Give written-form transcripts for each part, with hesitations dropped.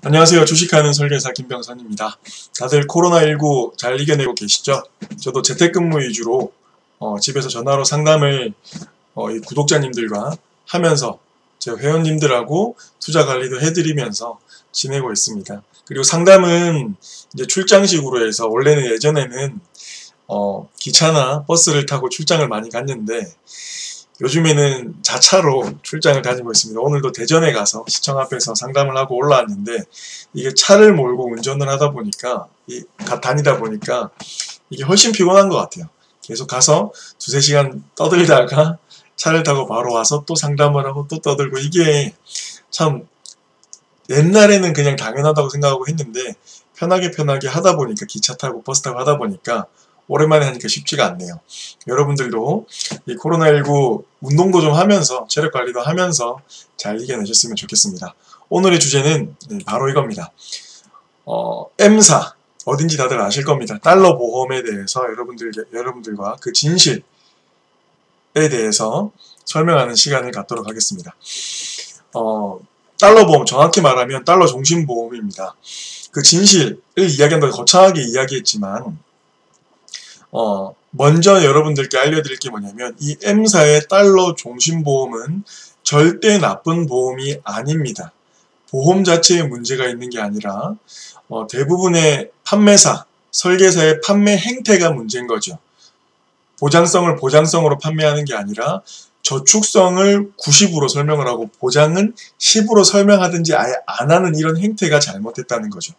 안녕하세요. 주식하는 설계사 김병선입니다. 다들 코로나19 잘 이겨내고 계시죠? 저도 재택근무 위주로 집에서 전화로 상담을 이 구독자님들과 하면서 제 회원님들하고 투자 관리도 해드리면서 지내고 있습니다. 그리고 상담은 이제 출장식으로 해서 원래는 예전에는 기차나 버스를 타고 출장을 많이 갔는데 요즘에는 자차로 출장을 다니고 있습니다. 오늘도 대전에 가서 시청 앞에서 상담을 하고 올라왔는데 이게 차를 몰고 운전을 하다 보니까 다니다 보니까 이게 훨씬 피곤한 것 같아요. 계속 가서 두세 시간 떠들다가 차를 타고 바로 와서 또 상담을 하고 또 떠들고 이게 참 옛날에는 그냥 당연하다고 생각하고 했는데 편하게 하다 보니까 기차 타고 버스 타고 하다 보니까 오랜만에 하니까 쉽지가 않네요. 여러분들도 이 코로나19 운동도 좀 하면서 체력 관리도 하면서 잘 이겨내셨으면 좋겠습니다. 오늘의 주제는 바로 이겁니다. M사 어딘지 다들 아실 겁니다. 달러 보험에 대해서 여러분들과 그 진실에 대해서 설명하는 시간을 갖도록 하겠습니다. 달러 보험, 정확히 말하면 달러 종신보험입니다. 그 진실을 이야기한다고 거창하게 이야기했지만 먼저 여러분들께 알려드릴 게 뭐냐면 이 M사의 달러 종신보험은 절대 나쁜 보험이 아닙니다. 보험 자체에 문제가 있는 게 아니라 대부분의 판매사, 설계사의 판매 행태가 문제인 거죠. 보장성을 보장성으로 판매하는 게 아니라 저축성을 90으로 설명을 하고 보장은 10으로 설명하든지 아예 안 하는 이런 행태가 잘못됐다는 거죠.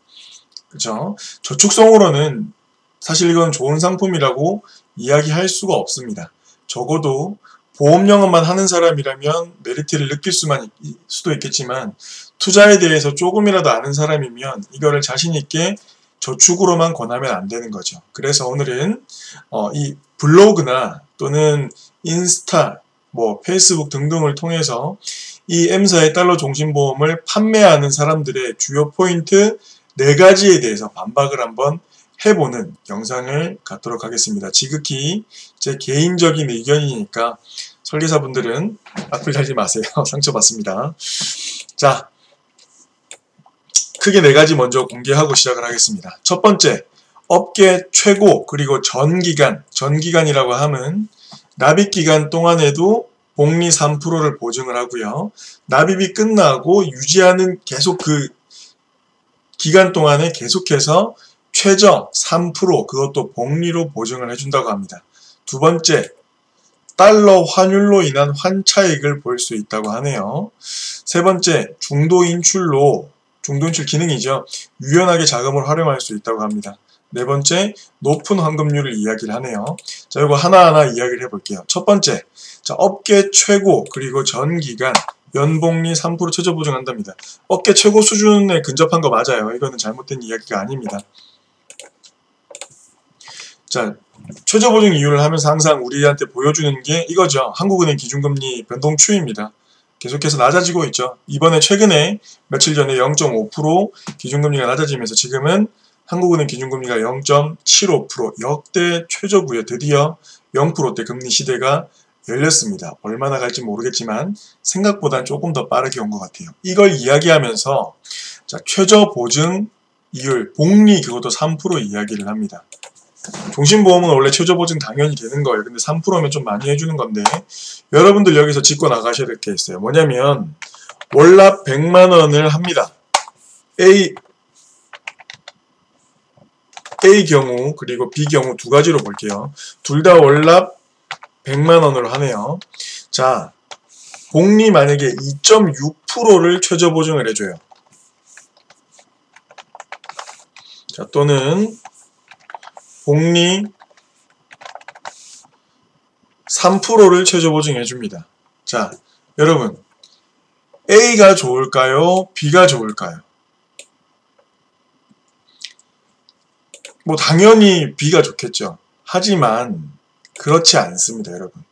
그렇죠? 저축성으로는 사실 이건 좋은 상품이라고 이야기할 수가 없습니다. 적어도 보험 영업만 하는 사람이라면 메리트를 느낄 수도 있겠지만 투자에 대해서 조금이라도 아는 사람이면 이거를 자신있게 저축으로만 권하면 안 되는 거죠. 그래서 오늘은 이 블로그나 또는 인스타, 페이스북 등등을 통해서 이 M사의 달러 종신보험을 판매하는 사람들의 주요 포인트 4가지에 대해서 반박을 한번 해보는 영상을 갖도록 하겠습니다. 지극히 제 개인적인 의견이니까 설계사분들은 악플 달지 마세요. 상처받습니다. 자, 크게 4가지 먼저 공개하고 시작을 하겠습니다. 첫 번째, 업계 최고 그리고 전기간이라고 하면 납입기간 동안에도 복리 3%를 보증을 하고요. 납입이 끝나고 유지하는 계속 그 기간 동안에 계속해서 최저 3% 그것도 복리로 보증을 해준다고 합니다. 두 번째, 달러 환율로 인한 환차익을 볼 수 있다고 하네요. 세 번째, 중도 인출 기능이죠. 유연하게 자금을 활용할 수 있다고 합니다. 네 번째, 높은 환급률을 이야기를 하네요. 자, 이거 하나하나 이야기를 해볼게요. 첫 번째, 자, 업계 최고 그리고 전기간 연복리 3% 최저 보증한답니다. 업계 최고 수준에 근접한 거 맞아요. 이거는 잘못된 이야기가 아닙니다. 자, 최저 보증 이유를 하면서 항상 우리한테 보여주는 게 이거죠. 한국은행 기준금리 변동 추이입니다. 계속해서 낮아지고 있죠. 이번에 최근에 며칠 전에 0.5% 기준금리가 낮아지면서 지금은 한국은행 기준금리가 0.75% 역대 최저고요. 드디어 0%대 금리 시대가 열렸습니다. 얼마나 갈지 모르겠지만 생각보단 조금 더 빠르게 온 것 같아요. 이걸 이야기하면서 자, 최저 보증 이율, 복리 그것도 3% 이야기를 합니다. 종신보험은 원래 최저 보증 당연히 되는 거예요. 근데 3%면 좀 많이 해주는 건데 여러분들 여기서 짚고 나가셔야 될 게 있어요. 뭐냐면 월납 100만원을 합니다. A 경우 그리고 B 경우 두 가지로 볼게요. 둘 다 월납 100만원으로 하네요. 자, 복리 만약에 2.6%를 최저 보증을 해줘요. 자, 또는 복리 3%를 최저 보증해 줍니다. 자, 여러분 A가 좋을까요? B가 좋을까요? 당연히 B가 좋겠죠. 하지만 그렇지 않습니다, 여러분.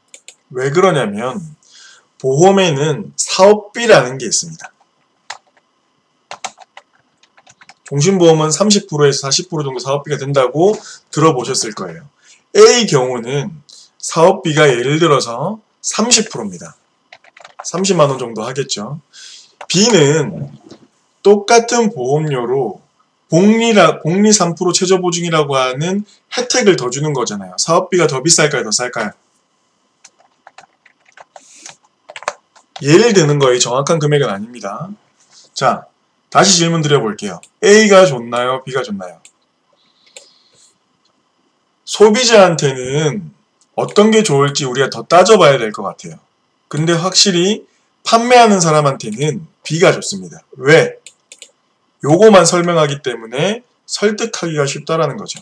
왜 그러냐면 보험에는 사업비라는 게 있습니다. 종신보험은 30%에서 40% 정도 사업비가 된다고 들어보셨을 거예요. A 경우는 사업비가 예를 들어서 30%입니다. 30만원 정도 하겠죠. B는 똑같은 보험료로 복리 3% 최저보증이라고 하는 혜택을 더 주는 거잖아요. 사업비가 더 비쌀까요? 더 쌀까요? 예를 드는 거예요. 정확한 금액은 아닙니다. 자, 다시 질문 드려볼게요. A가 좋나요? B가 좋나요? 소비자한테는 어떤 게 좋을지 우리가 더 따져봐야 될 것 같아요. 근데 확실히 판매하는 사람한테는 B가 좋습니다. 왜? 요거만 설명하기 때문에 설득하기가 쉽다라는 거죠.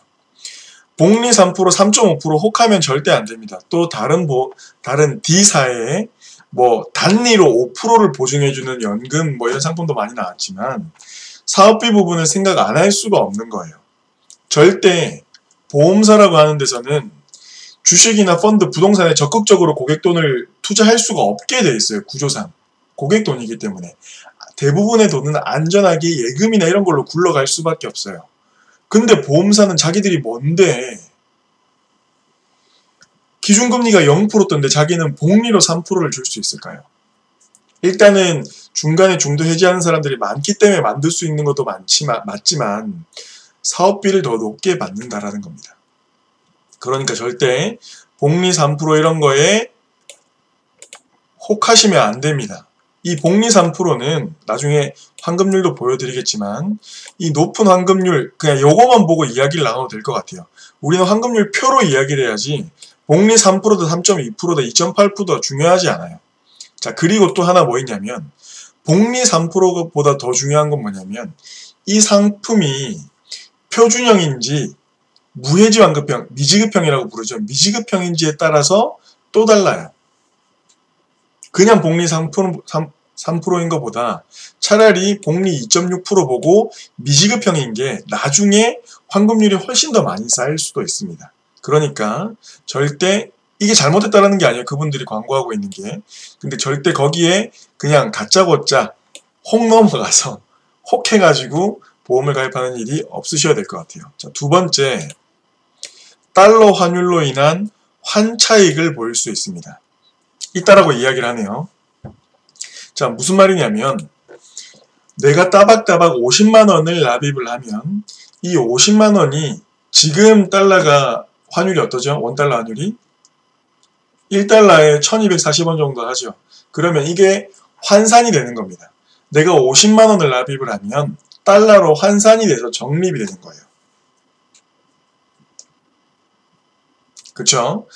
복리 3%, 3.5% 혹하면 절대 안 됩니다. 또 다른 D사에 뭐 단리로 5%를 보증해주는 연금 뭐 이런 상품도 많이 나왔지만 사업비 부분을 생각 안 할 수가 없는 거예요. 절대 보험사라고 하는 데서는 주식이나 펀드, 부동산에 적극적으로 고객 돈을 투자할 수가 없게 돼 있어요. 구조상. 고객 돈이기 때문에. 대부분의 돈은 안전하게 예금이나 이런 걸로 굴러갈 수밖에 없어요. 근데 보험사는 자기들이 뭔데 기준금리가 0%던데 자기는 복리로 3%를 줄 수 있을까요? 일단은 중간에 중도 해지하는 사람들이 많기 때문에 만들 수 있는 것도 맞지만 사업비를 더 높게 받는다라는 겁니다. 그러니까 절대 복리 3% 이런 거에 혹하시면 안 됩니다. 이 복리 3%는 나중에 환급률도 보여드리겠지만 이 높은 환급률 그냥 요거만 보고 이야기를 나눠도 될 것 같아요. 우리는 환급률 표로 이야기를 해야지 복리 3%도 3.2%도 2.8%도 중요하지 않아요. 자, 그리고 또 하나 뭐 있냐면 복리 3%보다 더 중요한 건 뭐냐면 이 상품이 표준형인지 무해지 환급형, 미지급형이라고 부르죠. 미지급형인지에 따라서 또 달라요. 그냥 복리 3%인 것보다 차라리 복리 2.6% 보고 미지급형인 게 나중에 환급률이 훨씬 더 많이 쌓일 수도 있습니다. 그러니까 절대 이게 잘못했다라는 게 아니에요. 그분들이 광고하고 있는 게. 근데 절대 거기에 그냥 가짜고짜 혹 넘어가서 혹 해가지고 보험을 가입하는 일이 없으셔야 될 것 같아요. 자, 두 번째, 달러 환율로 인한 환차익을 보일 수 있습니다. 있다라고 이야기를 하네요. 자, 무슨 말이냐면 내가 따박따박 50만원을 납입을 하면 이 50만원이 지금 달러가 환율이 어떠죠? 원달러 환율이 1달러에 1240원 정도 하죠. 그러면 이게 환산이 되는 겁니다. 내가 50만원을 납입을 하면 달러로 환산이 돼서 적립이 되는 거예요. 그쵸?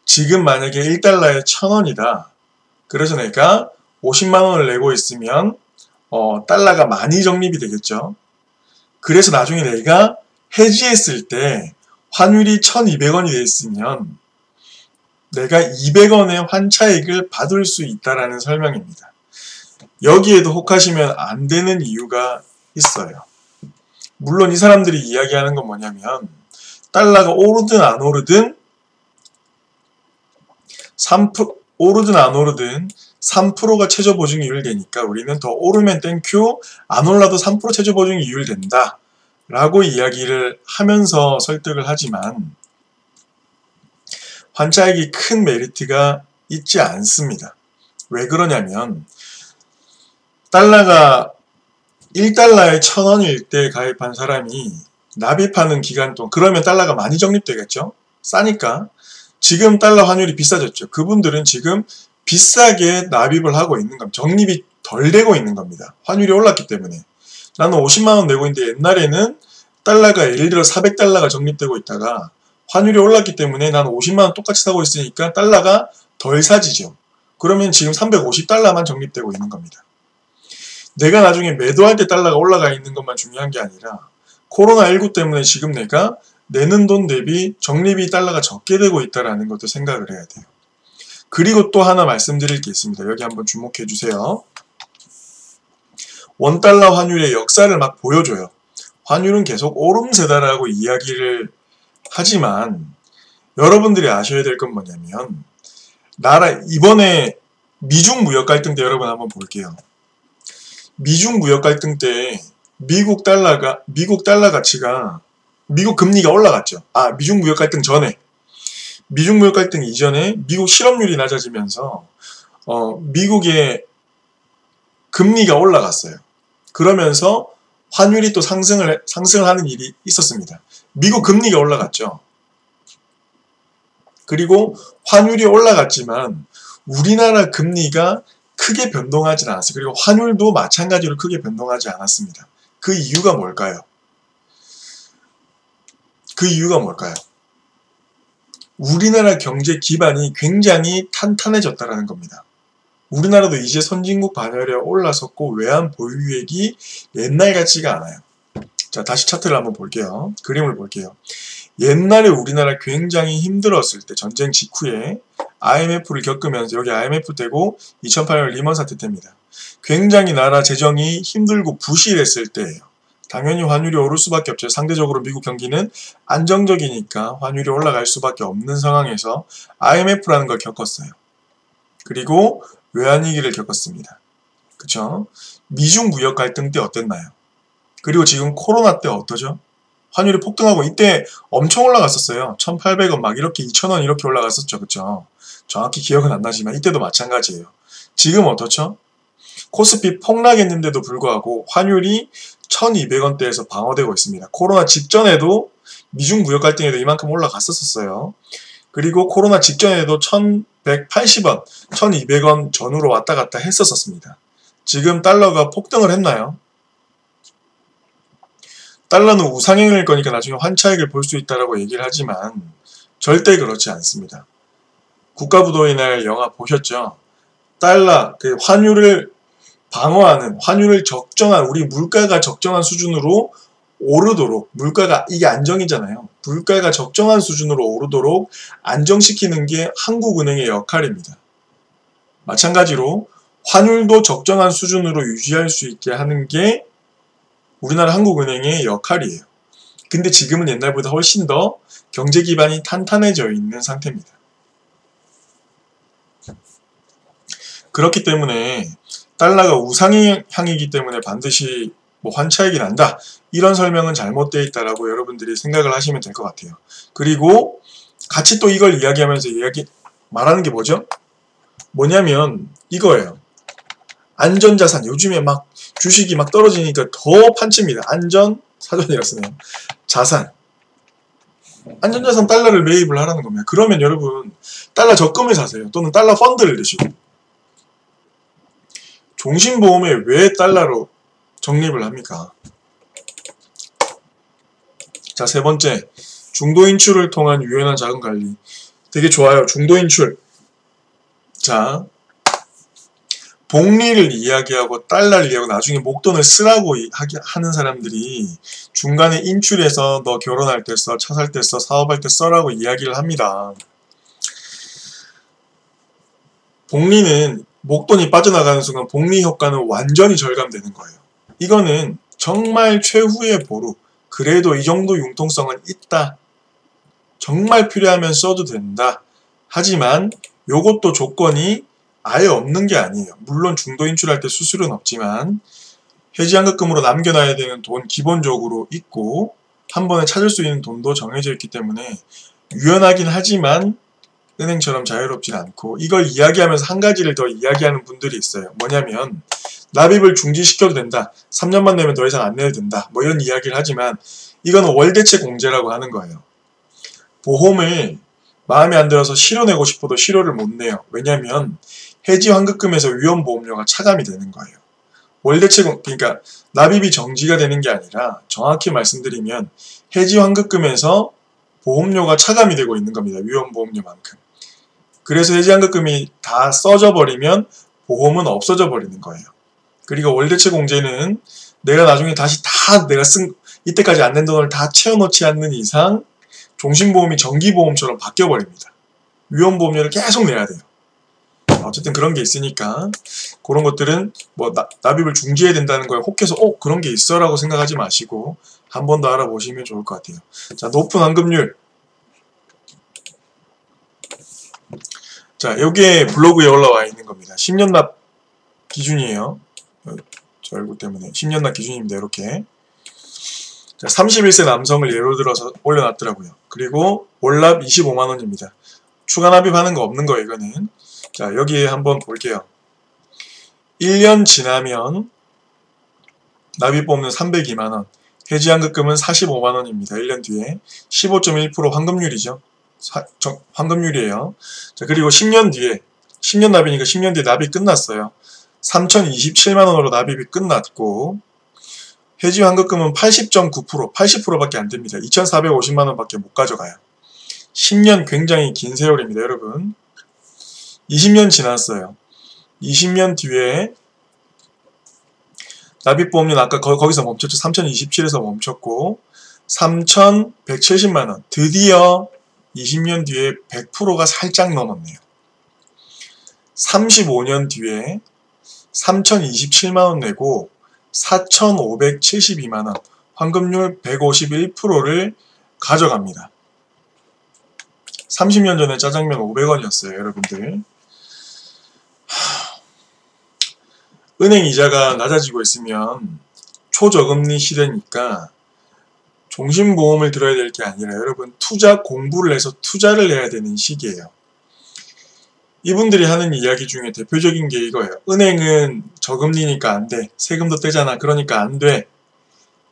지금 만약에 1달러에 1000원이다. 그래서 내가 50만원을 내고 있으면 달러가 많이 적립이 되겠죠. 그래서 나중에 내가 해지했을 때 환율이 1200원이 돼 있으면 내가 200원의 환차익을 받을 수 있다라는 설명입니다. 여기에도 혹하시면 안 되는 이유가 있어요. 물론 이 사람들이 이야기하는 건 뭐냐면 달러가 오르든 안 오르든 3%가 최저 보증 이율 되니까 우리는 더 오르면 땡큐, 안 올라도 3% 최저 보증 이율 된다 라고 이야기를 하면서 설득을 하지만 환차익이 큰 메리트가 있지 않습니다. 왜 그러냐면 달러가 1달러에 1000원일 때 가입한 사람이 납입하는 기간 동안 그러면 달러가 많이 적립되겠죠? 싸니까. 지금 달러 환율이 비싸졌죠. 그분들은 지금 비싸게 납입을 하고 있는 겁니다. 적립이 덜 되고 있는 겁니다. 환율이 올랐기 때문에. 나는 50만원 내고 있는데 옛날에는 달러가 예를 들어 400달러가 적립되고 있다가 환율이 올랐기 때문에 나는 50만원 똑같이 사고 있으니까 달러가 덜 사지죠. 그러면 지금 350달러만 적립되고 있는 겁니다. 내가 나중에 매도할 때 달러가 올라가 있는 것만 중요한 게 아니라 코로나19 때문에 지금 내가 내는 돈 대비 적립이 달러가 적게 되고 있다는 것도 생각을 해야 돼요. 그리고 또 하나 말씀드릴 게 있습니다. 여기 한번 주목해 주세요. 원달러 환율의 역사를 막 보여줘요. 환율은 계속 오름세다라고 이야기를 하지만 여러분들이 아셔야 될 건 뭐냐면 이번에 미중 무역 갈등 때 여러분 한번 볼게요. 미중 무역 갈등 때 미국 달러 가치가 미국 금리가 올라갔죠. 미중 무역 갈등 전에. 미중 무역 갈등 이전에 미국 실업률이 낮아지면서 미국의 금리가 올라갔어요. 그러면서 환율이 또 상승을 하는 일이 있었습니다. 미국 금리가 올라갔죠. 그리고 환율이 올라갔지만 우리나라 금리가 크게 변동하지 않았어요. 그리고 환율도 마찬가지로 크게 변동하지 않았습니다. 그 이유가 뭘까요? 그 이유가 뭘까요? 우리나라 경제 기반이 굉장히 탄탄해졌다는 겁니다. 우리나라도 이제 선진국 반열에 올라섰고 외환 보유액이 옛날 같지가 않아요. 자, 다시 차트를 한번 볼게요. 그림을 볼게요. 옛날에 우리나라 굉장히 힘들었을 때 전쟁 직후에 IMF를 겪으면서 여기 IMF 때고 2008년 리먼 사태 때입니다. 굉장히 나라 재정이 힘들고 부실했을 때예요. 당연히 환율이 오를 수밖에 없죠. 상대적으로 미국 경기는 안정적이니까 환율이 올라갈 수밖에 없는 상황에서 IMF라는 걸 겪었어요. 그리고 외환위기를 겪었습니다. 그쵸? 미중 무역 갈등 때 어땠나요? 그리고 지금 코로나 때 어떠죠? 환율이 폭등하고 이때 엄청 올라갔었어요. 1,800원 막 이렇게 2,000원 이렇게 올라갔었죠. 그쵸? 정확히 기억은 안 나지만 이때도 마찬가지예요. 지금 어떻죠? 코스피 폭락했는데도 불구하고 환율이 1,200원대에서 방어되고 있습니다. 코로나 직전에도 미중 무역 갈등에도 이만큼 올라갔었어요. 그리고 코로나 직전에도 1,180원, 1,200원 전후로 왔다 갔다 했었습니다. 지금 달러가 폭등을 했나요? 달러는 우상향일 거니까 나중에 환차익을 볼 수 있다고 얘기를 하지만 절대 그렇지 않습니다. 국가부도의 날 영화 보셨죠? 달러, 그 환율을 방어하는, 환율을 적정한, 우리 물가가 적정한 수준으로 오르도록, 물가가, 이게 안정이잖아요. 물가가 적정한 수준으로 오르도록 안정시키는 게 한국은행의 역할입니다. 마찬가지로 환율도 적정한 수준으로 유지할 수 있게 하는 게 우리나라 한국은행의 역할이에요. 근데 지금은 옛날보다 훨씬 더 경제 기반이 탄탄해져 있는 상태입니다. 그렇기 때문에 달러가 우상향이기 때문에 반드시 뭐 환차익이 난다, 이런 설명은 잘못되어 있다라고 여러분들이 생각을 하시면 될 것 같아요. 그리고 같이 또 이걸 이야기하면서 말하는 게 뭐냐면 이거예요. 안전자산, 요즘에 막 주식이 막 떨어지니까 더 판칩니다. 사전이라 쓰네요. 자산. 안전자산 달러를 매입을 하라는 겁니다. 그러면 여러분 달러 적금을 사세요. 또는 달러 펀드를 내시고. 종신보험에 왜 달러로 적립을 합니까? 자, 세 번째, 중도인출을 통한 유연한 자금관리. 되게 좋아요. 중도인출. 자, 복리를 이야기하고 달러를 이야기하고 나중에 목돈을 쓰라고 하는 사람들이 중간에 인출해서 너 결혼할 때 써, 차 살 때 써, 사업할 때 써라고 이야기를 합니다. 복리는 목돈이 빠져나가는 순간 복리 효과는 완전히 절감되는 거예요. 이거는 정말 최후의 보루, 그래도 이 정도 융통성은 있다, 정말 필요하면 써도 된다. 하지만 요것도 조건이 아예 없는 게 아니에요. 물론 중도 인출할 때 수수료는 없지만 해지환급금으로 남겨놔야 되는 돈 기본적으로 있고 한 번에 찾을 수 있는 돈도 정해져 있기 때문에 유연하긴 하지만 은행처럼 자유롭진 않고, 이걸 이야기하면서 한 가지를 더 이야기하는 분들이 있어요. 뭐냐면 납입을 중지시켜도 된다, 3년만 내면 더 이상 안 내도 된다, 뭐 이런 이야기를 하지만 이거는 월대체 공제라고 하는 거예요. 보험을 마음에 안 들어서 실효내고 싶어도 실효를 못 내요. 왜냐면 해지환급금에서 위험보험료가 차감이 되는 거예요. 월대체 그러니까 납입이 정지가 되는 게 아니라 정확히 말씀드리면 해지환급금에서 보험료가 차감이 되고 있는 겁니다. 위험보험료만큼. 그래서 해지환급금이 다 써져 버리면 보험은 없어져 버리는 거예요. 그리고 월대체 공제는 내가 나중에 다시 다 내가 쓴 이때까지 안 낸 돈을 다 채워넣지 않는 이상 종신보험이 정기보험처럼 바뀌어버립니다. 위험보험료를 계속 내야 돼요. 어쨌든 그런 게 있으니까 그런 것들은 뭐 납입을 중지해야 된다는 거에 혹해서 그런 게 있어 라고 생각하지 마시고 한 번 더 알아보시면 좋을 것 같아요. 자, 높은 환급률. 자, 여기에 블로그에 올라와 있는 겁니다. 10년 납 기준이에요. 저 얼굴 때문에 10년 납 기준입니다. 이렇게. 자, 31세 남성을 예로 들어서 올려놨더라고요. 그리고 월납 25만원입니다. 추가 납입하는 거 없는 거예요, 이거는. 자, 여기에 한번 볼게요. 1년 지나면 납입 보험료 302만원, 해지환급금은 45만원입니다. 1년 뒤에 15.1% 환급률이죠. 환급률이에요. 자, 그리고 10년 뒤에 10년 납입이니까 10년 뒤에 납입이 끝났어요. 3,027만원으로 납입이 끝났고 해지환급금은 80.9%, 80%밖에 안 됩니다. 2,450만원밖에 못 가져가요. 10년 굉장히 긴 세월입니다, 여러분. 20년 지났어요. 20년 뒤에 납입보험료는 아까 거기서 멈췄죠. 3,027에서 멈췄고 3,170만원. 드디어 20년 뒤에 100%가 살짝 넘었네요. 35년 뒤에 3,027만원 내고 4,572만원, 환급률 151%를 가져갑니다. 30년 전에 짜장면 500원이었어요, 여러분들. 은행 이자가 낮아지고 있으면 초저금리 시대니까 종신보험을 들어야 될 게 아니라 여러분 투자 공부를 해서 투자를 해야 되는 시기예요. 이분들이 하는 이야기 중에 대표적인 게 이거예요. 은행은 저금리니까 안 돼. 세금도 떼잖아. 그러니까 안 돼.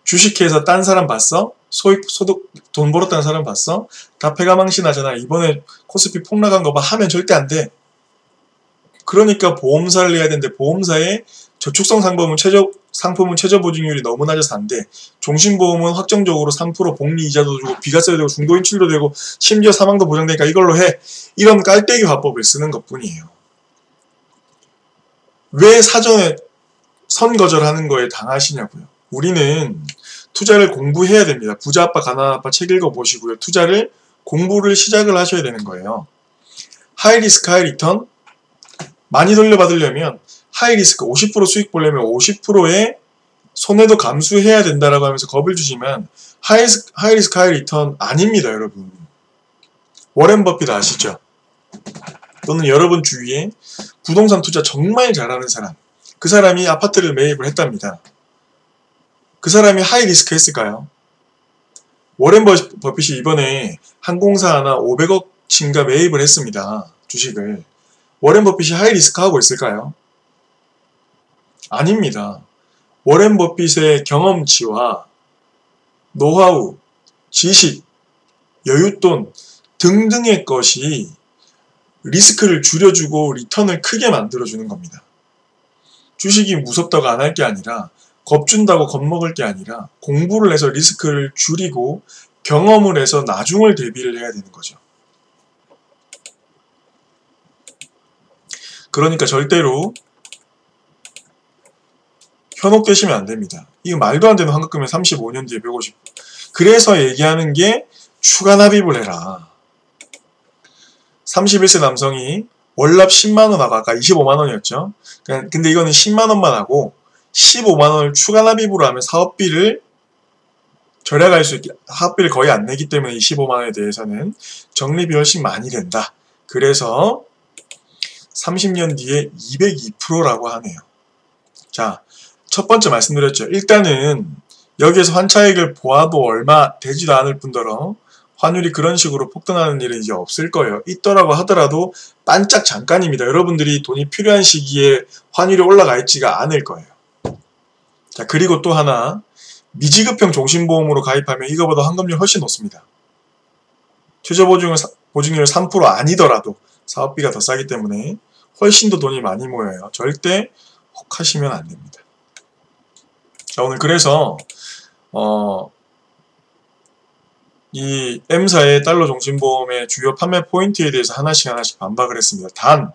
주식해서 딴 사람 봤어? 소득 돈 벌었다는 사람 봤어? 다 패가망신하잖아. 이번에 코스피 폭락한 거 봐. 하면 절대 안 돼. 그러니까 보험사를 내야 되는데 보험사에 저축성 상품은 최저 보증률이 너무 낮아서 안 돼. 종신보험은 확정적으로 3% 복리 이자도 주고 비과세도 되고 중도인출도 되고 심지어 사망도 보장되니까 이걸로 해. 이런 깔때기 화법을 쓰는 것뿐이에요. 왜 사전에 선거절하는 거에 당하시냐고요. 우리는 투자를 공부해야 됩니다. 부자 아빠 가난 아빠 책 읽어보시고요. 투자를 공부를 시작을 하셔야 되는 거예요. 하이 리스크 하이 리턴 많이 돌려받으려면 하이리스크 50% 수익 보려면 50%의 손해도 감수해야 된다라고 하면서 겁을 주시면 하이리스크 하이리턴 아닙니다, 여러분. 워렌 버핏 아시죠? 또는 여러분 주위에 부동산 투자 정말 잘하는 사람, 그 사람이 아파트를 매입을 했답니다. 그 사람이 하이리스크 했을까요? 워렌 버핏이 이번에 항공사 하나 500억인가 매입을 했습니다. 주식을. 워렌 버핏이 하이리스크 하고 있을까요? 아닙니다. 워렌 버핏의 경험치와 노하우, 지식, 여윳돈 등등의 것이 리스크를 줄여주고 리턴을 크게 만들어주는 겁니다. 주식이 무섭다고 안 할 게 아니라 겁준다고 겁먹을 게 아니라 공부를 해서 리스크를 줄이고 경험을 해서 나중을 대비를 해야 되는 거죠. 그러니까 절대로 현혹되시면 안 됩니다. 이거 말도 안 되는 환급금에 35년 뒤에 150. 그래서 얘기하는 게 추가 납입을 해라. 31세 남성이 월납 10만원 하고 아까 25만원이었죠. 근데 이거는 10만원만 하고 15만원을 추가 납입으로 하면 사업비를 절약할 수 있게, 사업비를 거의 안 내기 때문에 이 15만원에 대해서는 적립이 훨씬 많이 된다. 그래서 30년 뒤에 202%라고 하네요. 자, 첫 번째 말씀드렸죠. 일단은 여기에서 환차익을 보아도 얼마 되지도 않을 뿐더러 환율이 그런 식으로 폭등하는 일은 이제 없을 거예요. 있더라고 하더라도 반짝 잠깐입니다. 여러분들이 돈이 필요한 시기에 환율이 올라가 있지가 않을 거예요. 자, 그리고 또 하나, 미지급형 종신보험으로 가입하면 이거보다 환급률 훨씬 높습니다. 최저보증률 3% 아니더라도 사업비가 더 싸기 때문에 훨씬 더 돈이 많이 모여요. 절대 혹하시면 안 됩니다. 자, 오늘 그래서 이 M사의 달러 종신보험의 주요 판매 포인트에 대해서 하나씩 반박을 했습니다. 단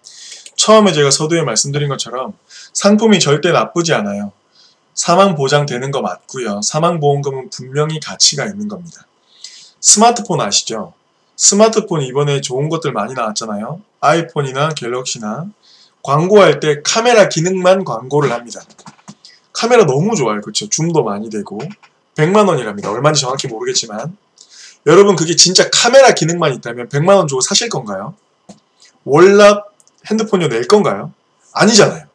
처음에 제가 서두에 말씀드린 것처럼 상품이 절대 나쁘지 않아요. 사망보장 되는 거 맞고요. 사망보험금은 분명히 가치가 있는 겁니다. 스마트폰 아시죠? 스마트폰 이번에 좋은 것들 많이 나왔잖아요. 아이폰이나 갤럭시나 광고할 때 카메라 기능만 광고를 합니다. 카메라 너무 좋아요. 그렇죠? 줌도 많이 되고 100만원이랍니다. 얼마인지 정확히 모르겠지만 여러분 그게 진짜 카메라 기능만 있다면 100만원 주고 사실 건가요? 월납 핸드폰료 낼 건가요? 아니잖아요.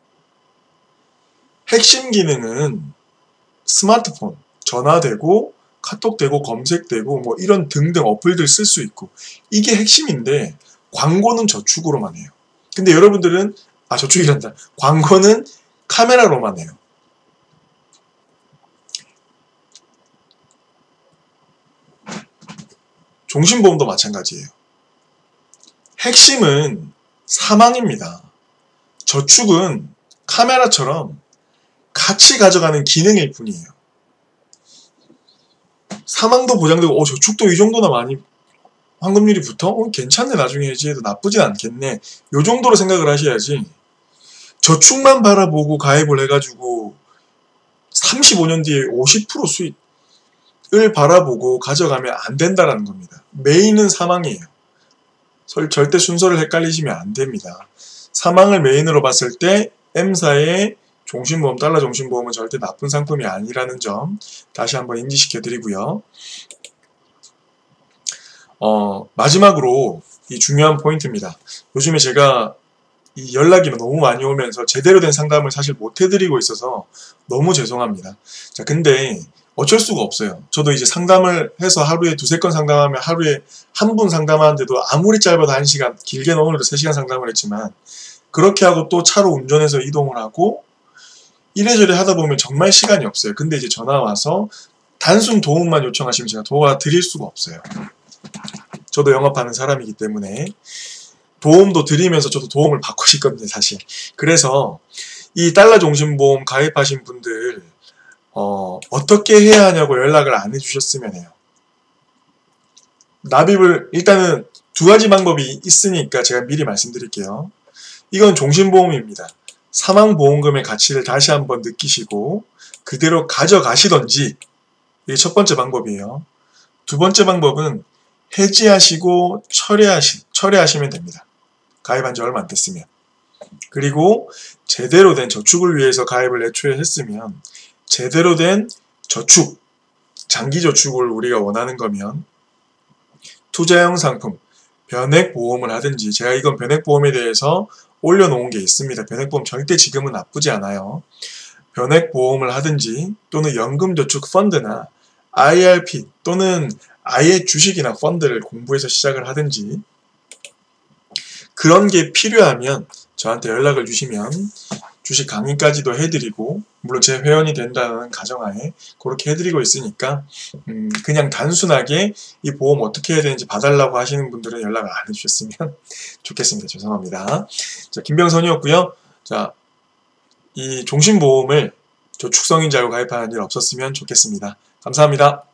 핵심 기능은 스마트폰, 전화되고 카톡되고 검색되고 뭐 이런 등등 어플들 쓸 수 있고 이게 핵심인데 광고는 저축으로만 해요. 근데 여러분들은 저축이란다. 광고는 카메라로만 해요. 종신보험도 마찬가지예요. 핵심은 사망입니다. 저축은 카메라처럼 같이 가져가는 기능일 뿐이에요. 사망도 보장되고 저축도 이 정도나 많이 환급률이 붙어? 괜찮네, 나중에 해지해도 나쁘진 않겠네, 요 정도로 생각을 하셔야지 저축만 바라보고 가입을 해가지고 35년 뒤에 50% 수익을 바라보고 가져가면 안 된다라는 겁니다. 메인은 사망이에요. 절대 순서를 헷갈리시면 안 됩니다. 사망을 메인으로 봤을 때 M사의 종신보험, 달러 종신보험은 절대 나쁜 상품이 아니라는 점 다시 한번 인지시켜 드리고요. 마지막으로 이 중요한 포인트입니다. 요즘에 제가 이 연락이 너무 많이 오면서 제대로 된 상담을 사실 못 해드리고 있어서 너무 죄송합니다. 자, 근데 어쩔 수가 없어요. 저도 이제 상담을 해서 하루에 2-3건 상담하면 하루에 한 분 상담하는데도 아무리 짧아도 1시간, 길게는 오늘도 3시간 상담을 했지만 그렇게 하고 또 차로 운전해서 이동을 하고 이래저래 하다 보면 정말 시간이 없어요. 근데 이제 전화 와서 단순 도움만 요청하시면 제가 도와드릴 수가 없어요. 저도 영업하는 사람이기 때문에 도움도 드리면서 저도 도움을 받고 싶거든요, 사실. 그래서 이 달러 종신보험 가입하신 분들 어떻게 해야 하냐고 연락을 안 해주셨으면 해요. 납입을 일단은 2가지 방법이 있으니까 제가 미리 말씀드릴게요. 이건 종신보험입니다. 사망보험금의 가치를 다시 한번 느끼시고 그대로 가져가시던지, 이게 첫 번째 방법이에요. 두 번째 방법은 해지하시고 철회하시면 됩니다. 가입한 지 얼마 안 됐으면. 그리고 제대로 된 저축을 위해서 가입을 애초에 했으면 제대로 된 저축, 장기저축을 우리가 원하는 거면 투자형 상품, 변액보험을 하든지, 제가 이건 변액보험에 대해서 올려놓은 게 있습니다. 변액보험 절대 지금은 나쁘지 않아요. 변액보험을 하든지 또는 연금저축 펀드나 IRP 또는 아예 주식이나 펀드를 공부해서 시작을 하든지, 그런 게 필요하면 저한테 연락을 주시면 주식 강의까지도 해드리고, 물론 제 회원이 된다는 가정하에 그렇게 해드리고 있으니까 그냥 단순하게 이 보험 어떻게 해야 되는지 봐달라고 하시는 분들은 연락을 안 해주셨으면 좋겠습니다. 죄송합니다. 자, 김병선이었고요. 자, 이 종신보험을 저축성인 줄 알고 가입하는 일 없었으면 좋겠습니다. 감사합니다.